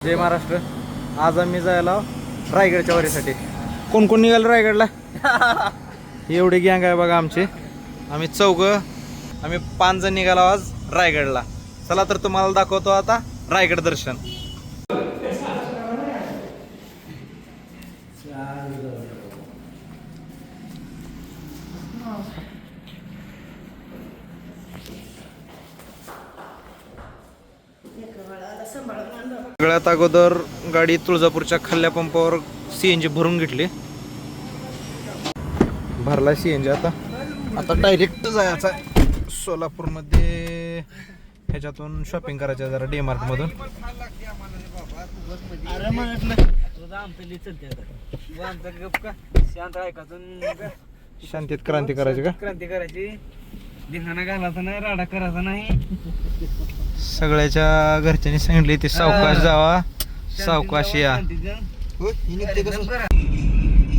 जय महाराष्ट्र. आज आम्ही जायला रायगडच्या वारीसाठी. कोण कोण निघाल रायगडला? एवढी गँग आहे बघा आमची. आम्ही आम्ही 5 जण निघालो आज रायगडला. चला तर तुम्हाला दाखवतो आता रायगड दर्शन. सगळ्यात अगोदर गाडी तुळजापूरच्या खल्ल्या पंपावर CNG भरून घेतली. भरला CNG. आता डायरेक्ट जायचा सोलापूरमध्ये. ह्याच्यातून शॉपिंग करायचं जरा DMart मधून. शांतीत क्रांती करायची का? क्रांती करायची. धिंगाणा घालायचा नाही, राडा करायचा नाही. सगळ्याच्या घरच्यांनी सांगितले ते सावकाश जावा, सावकाश या.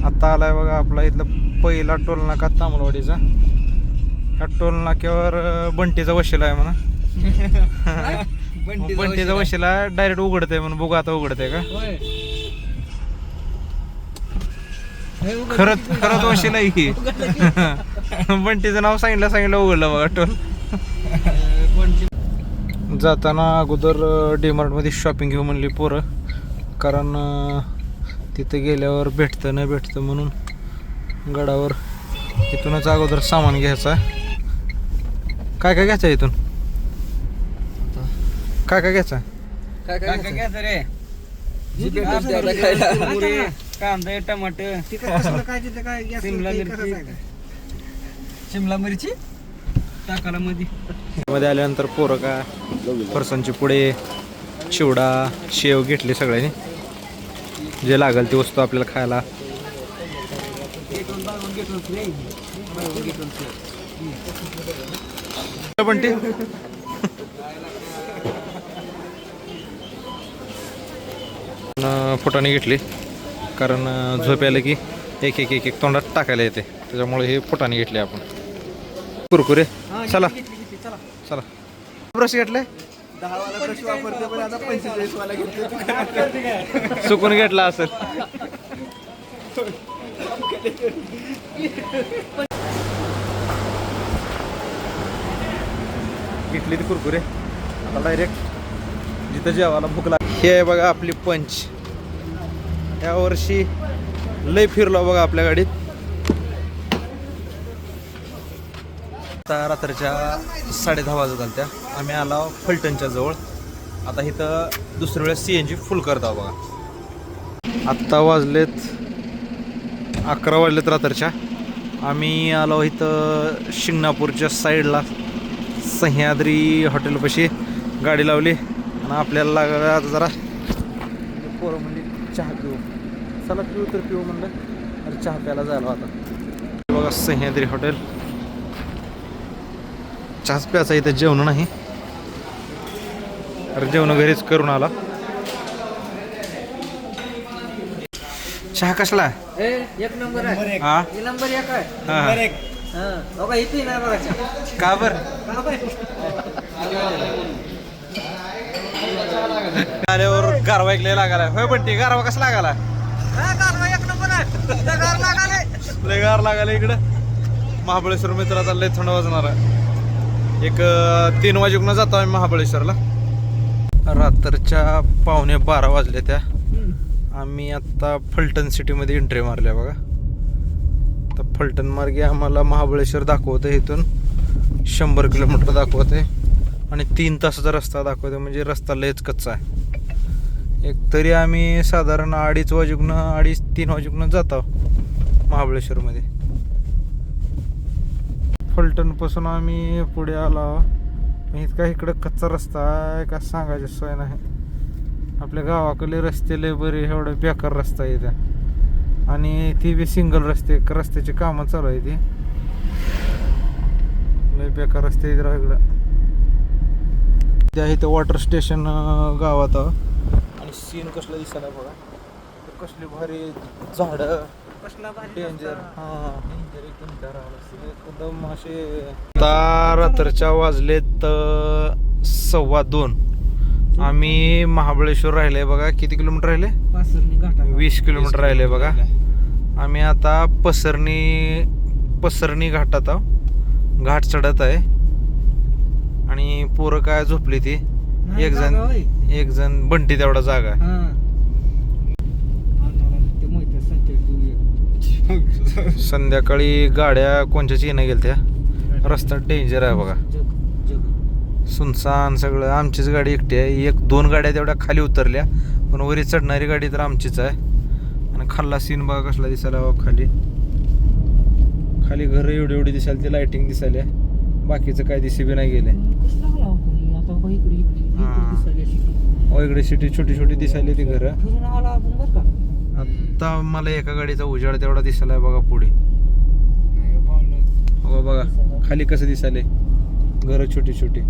आता आलाय बघा आपला इथला पहिला टोल नाका तामलवाडीचा. ह्या टोल नाक्यावर बंटीचा वशिला आहे म्हणा. बंटीचा वशिला डायरेक्ट उघडतंय म्हणून. बघू आता उघडतंय का? खरंच वशिला ही. बंटीचं नाव सांगितलं उघडलं बघा टोल. जाताना अगोदर DMart मध्ये शॉपिंग घेऊ म्हणली पोरं. कारण तिथं गेल्यावर भेटतं न भेटतं म्हणून गडावर इथूनच अगोदर सामान घ्यायचं. काय काय घ्यायचं इथून? काय काय घ्यायचं? काय घ्यायचं रे? कांदा, टमाटर, शिमला मिरची टाकाला मध्ये आल्यानंतर पोरं का फरसांची पुढे, चिवडा, शेव घेतले सगळ्यांनी. जे लागेल ती वस्तू आपल्याला खायला. बंटी फुटाणे घेतली. कारण झोप आलं की एक एक एक एक तोंडात टाकायला येते. त्याच्यामुळे हे फुटाणे घेतले आपण. कुरकुरे. चला चला. ब्रश घेतले. 10 वाला ब्रश वापरते पण आता 45 वाला घेतले. चुकून घेतला असेल. घेतली ती कुरकुरे. आता डायरेक्ट जिथं जेवायला भूक लागली. हे आहे बघा आपली पंच. या वर्षी लय फिरलो बघा आपल्या गाडीत. आता रात्रीच्या 10:30 वाजत आल्या. आम्ही आलो फलटणच्या जवळ. आता इथं दुसऱ्या वेळेस CNG फुल करत आहोत बघा. आत्ता वाजलेत 11 वाजलेत रात्रीच्या. आम्ही आलो इथं शिंगणापूरच्या साईडला सह्याद्री हॉटेलपाशी गाडी लावली. आणि आपल्याला लागलं आता जरा पोरं म्हणजे चहा पिऊ. चला पिऊ तर पिऊ म्हणलं. अरे चहा प्यायला जायला आता बघा सह्याद्री हॉटेल. चहाच प्यायचा इथं जेवण नाही. अरे जेवण घरीच करून आला. चहा कसला? एक नंबर आहे. हा नंबर 1 आहे. हा इथे नाही बघायचं. का बर? आल्यावर गारवा ऐकले लागाला. होय बंटी गारवा कसा लागाला? एक नंबर आहे. लय गार लागायला इकडं. महाबळेश्वर मित्राचा लय थंड वाजणार आहे. एक 3 वाजेकडून जातो आम्ही महाबळेश्वरला. रात्रीच्या 11:15 वाजले त्या. आम्ही आत्ता फलटण सिटीमध्ये एंट्री मारल्या बघा. तर फलटण मार्गे आम्हाला महाबळेश्वर दाखवतं. इथून 100 किलोमीटर दाखवते आणि 3 तासाचा रस्ता दाखवते. म्हणजे रस्ता लयच कच्चा आहे. एक तरी आम्ही साधारण 2:30 वाजेकडून जातो महाबळेश्वरमध्ये. फलटणपासून आम्ही पुढे आलो. इतका इकडं कच्चा रस्ता आहे का सांगायची सोय नाही. आपल्या गावाकडले रस्ते लय बरे. एवढं बेकार रस्ता आहे इथं. आणि ती बी सिंगल रस्त्याची कामं चालू आहे. ती लय बेकार रस्ते इथं इकडं. त्या इथं वॉटर स्टेशन गावात. आणि सीन कसलं दिसायला बघा. कसली भारी झाडं. डेंजर. एकदम असे. रात्रीच्या वाजलेत 2:15. आम्ही महाबळेश्वर राहिले बघा. किती किलोमीटर राहिले? पासरणी घाटात 20 किलोमीटर राहिले बघा. आम्ही आता पसरणी घाटात आहो. घाट चढत आहे आणि पोरं काय झोपली ती. नाही, एक जागा होय. जण बंटी तेवढा जागा. हा. ते मोहिते संचय संध्याकाळी गाड्या कोणच्याच येणं गेल्या त्या. रस्ता डेंजर आहे बघा. जग सुनसान सगळं. आमचीच गाडी एकटी आहे. 1-2 गाड्या तेवढ्या खाली उतरल्या पण वरी चढणारी गाडी तर आमचीच आहे. आणि खाल्ला सीन बघा कसला दिसायला बघा. खाली घर एवढी दिसायला ती लाइटिंग दिसायला. बाकीचं काय दिसे बी नाही गेले. कसला आला आपण आता बघ इकडे हा. दिसायला शिकली. इकडे सिटी छोटी दिसायली ती घरं. फिरून आला आपण बरं का. आता मला एका गाडीचा उजाड तेवढा दिसायला बघा पुढे. बघा खाली कसं दिसायले घरं छोटी.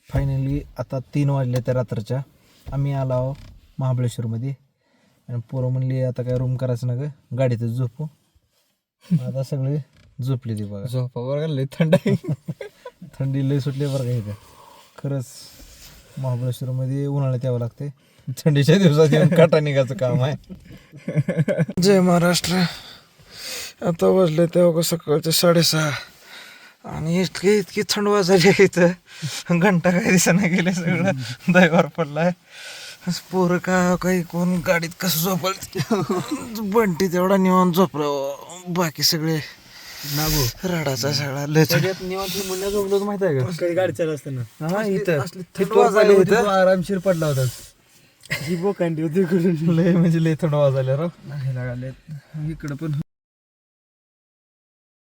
फायनली आता 3 वाजले त्या रात्रच्या. आम्ही आलो महाबळेश्वरमध्ये आणि पोरं म्हणली आता काय रूम करायचं ना ग, गाडीतच झोपू. आता सगळे झोपले ती बघा. झोपावर लय थंड आहे. थंडी लय सुटली बरं का इथं. खरंच महाबळेश्वरमध्ये उन्हाळ्यात यावं लागते. थंडीच्या दिवसात येऊन काटा निघायचं काम आहे. जय महाराष्ट्र. आता वाजले तेव्हा सकाळचे 6:30 आणि इतकी थंड वाजली इथं. घंटा काही दिसायला गेले. सगळं दैवार पडलाय. पोरं काही कोण गाडीत कसं झोपल. बंटी तेवढा निवांत झोपलं. बाकी सगळे रडाचा सगळा लय म्हणण्याचं बोलतो माहित आहे का? गाडी चालू असताना हा इथं आरामशीर पडला होता. जी बोकांडी होती लय म्हणजे लय थंड वाजायला राव. इकडं पण